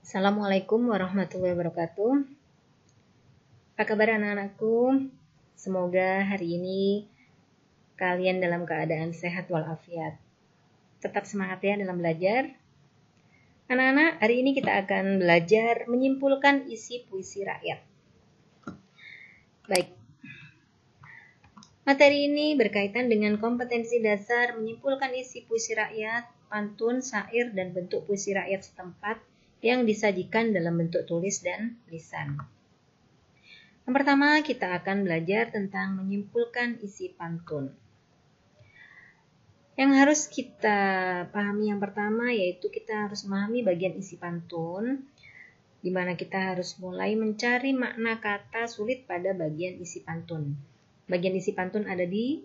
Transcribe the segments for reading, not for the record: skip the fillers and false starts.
Assalamualaikum warahmatullahi wabarakatuh. Apa kabar anak-anakku? Semoga hari ini kalian dalam keadaan sehat walafiat. Tetap semangat ya dalam belajar. Anak-anak, hari ini kita akan belajar menyimpulkan isi puisi rakyat. Baik. Materi ini berkaitan dengan kompetensi dasar menyimpulkan isi puisi rakyat, pantun, syair, dan bentuk puisi rakyat setempat yang disajikan dalam bentuk tulis dan lisan. Yang pertama, kita akan belajar tentang menyimpulkan isi pantun. Yang harus kita pahami yang pertama yaitu kita harus memahami bagian isi pantun, di mana kita harus mulai mencari makna kata sulit pada bagian isi pantun. Bagian isi pantun ada di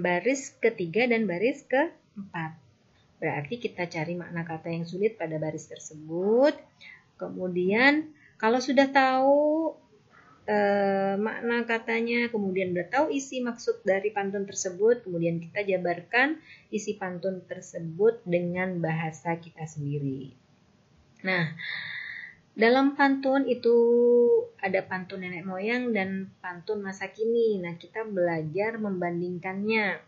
baris ketiga dan baris keempat. Berarti kita cari makna kata yang sulit pada baris tersebut. Kemudian kalau sudah tahu makna katanya, kemudian sudah tahu isi maksud dari pantun tersebut, kemudian kita jabarkan isi pantun tersebut dengan bahasa kita sendiri. Nah, dalam pantun itu ada pantun nenek moyang dan pantun masa kini. Nah, kita belajar membandingkannya.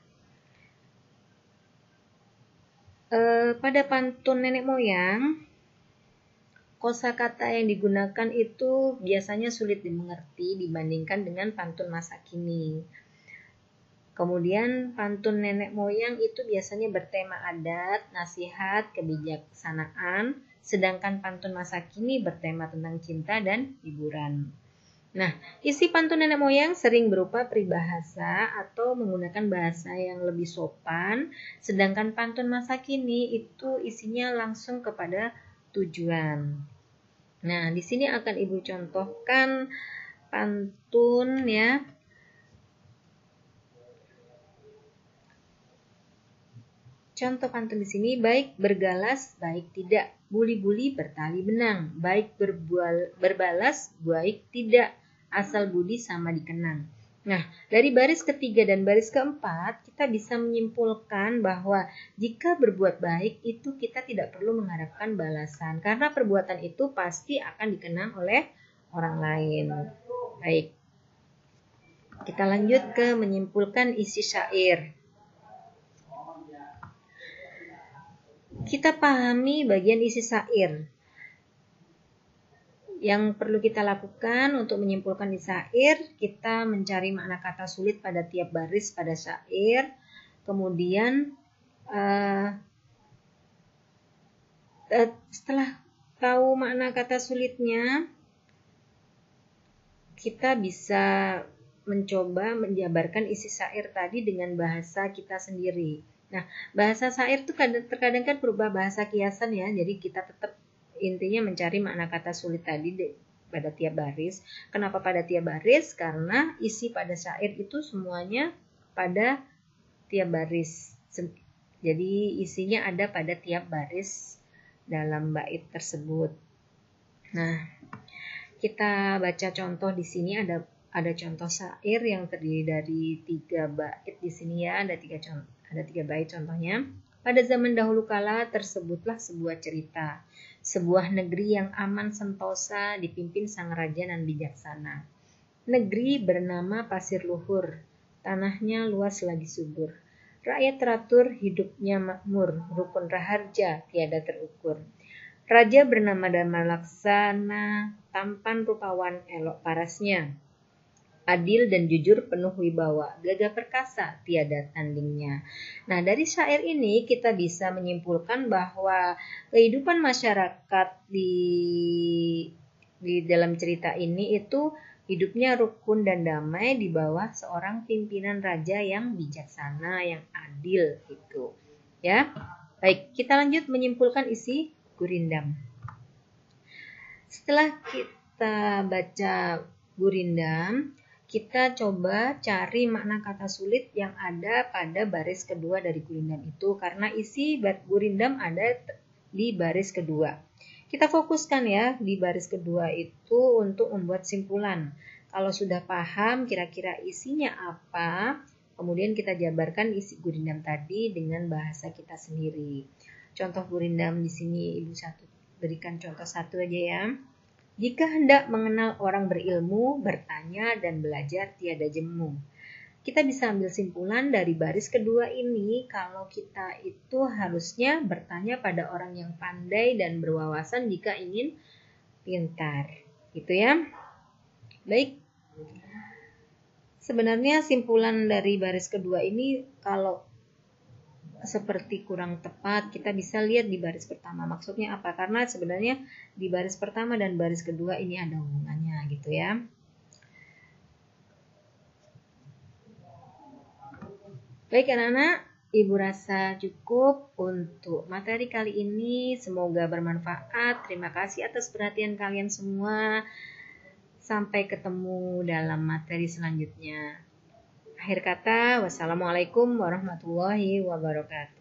Pada pantun nenek moyang, kosakata yang digunakan itu biasanya sulit dimengerti dibandingkan dengan pantun masa kini. Kemudian pantun nenek moyang itu biasanya bertema adat, nasihat, kebijaksanaan, sedangkan pantun masa kini bertema tentang cinta dan hiburan. Nah, isi pantun nenek moyang sering berupa peribahasa atau menggunakan bahasa yang lebih sopan, sedangkan pantun masa kini itu isinya langsung kepada tujuan. Nah, di sini akan Ibu contohkan pantun ya. Contoh pantun di sini, baik bergalas, baik tidak, buli-buli bertali benang, baik berbalas, baik tidak, asal budi sama dikenang. Nah, dari baris ketiga dan baris keempat, kita bisa menyimpulkan bahwa jika berbuat baik itu kita tidak perlu mengharapkan balasan, karena perbuatan itu pasti akan dikenang oleh orang lain. Baik, kita lanjut ke menyimpulkan isi syair. Kita pahami bagian isi syair. Yang perlu kita lakukan untuk menyimpulkan isi syair, kita mencari makna kata sulit pada tiap baris pada syair. Kemudian setelah tahu makna kata sulitnya, kita bisa mencoba menjabarkan isi syair tadi dengan bahasa kita sendiri. Nah, bahasa syair itu terkadang kan berubah bahasa kiasan ya, jadi kita tetap intinya mencari makna kata sulit tadi pada tiap baris. Kenapa pada tiap baris? Karena isi pada syair itu semuanya pada tiap baris. Jadi isinya ada pada tiap baris dalam bait tersebut. Nah, kita baca contoh di sini ada contoh syair yang terdiri dari 3 bait di sini ya, ada 3 bait contohnya. Pada zaman dahulu kala tersebutlah sebuah cerita, sebuah negeri yang aman sentosa dipimpin sang raja dan bijaksana. Negeri bernama Pasir Luhur, tanahnya luas lagi subur. Rakyat teratur, hidupnya makmur, rukun raharja tiada terukur. Raja bernama Dharma Laksana, tampan rupawan elok parasnya. Adil dan jujur penuh wibawa, gagah perkasa tiada tandingnya. Nah, dari syair ini kita bisa menyimpulkan bahwa kehidupan masyarakat di dalam cerita ini itu hidupnya rukun dan damai di bawah seorang pimpinan raja yang bijaksana, yang adil gitu. Ya. Baik, kita lanjut menyimpulkan isi Gurindam. Setelah kita baca Gurindam, kita coba cari makna kata sulit yang ada pada baris kedua dari Gurindam itu, karena isi Gurindam ada di baris kedua. Kita fokuskan ya di baris kedua itu untuk membuat simpulan. Kalau sudah paham kira-kira isinya apa, kemudian kita jabarkan isi Gurindam tadi dengan bahasa kita sendiri. Contoh Gurindam di sini Ibu berikan contoh satu aja ya. Jika hendak mengenal orang berilmu, bertanya dan belajar tiada jemu. Kita bisa ambil simpulan dari baris kedua ini kalau kita itu harusnya bertanya pada orang yang pandai dan berwawasan jika ingin pintar. Gitu ya. Baik. Sebenarnya simpulan dari baris kedua ini kalau seperti kurang tepat, kita bisa lihat di baris pertama. Maksudnya apa? Karena sebenarnya di baris pertama dan baris kedua ini ada hubungannya gitu ya. Baik anak-anak, Ibu rasa cukup untuk materi kali ini. Semoga bermanfaat. Terima kasih atas perhatian kalian semua. Sampai ketemu dalam materi selanjutnya. Akhir kata, wassalamualaikum warahmatullahi wabarakatuh.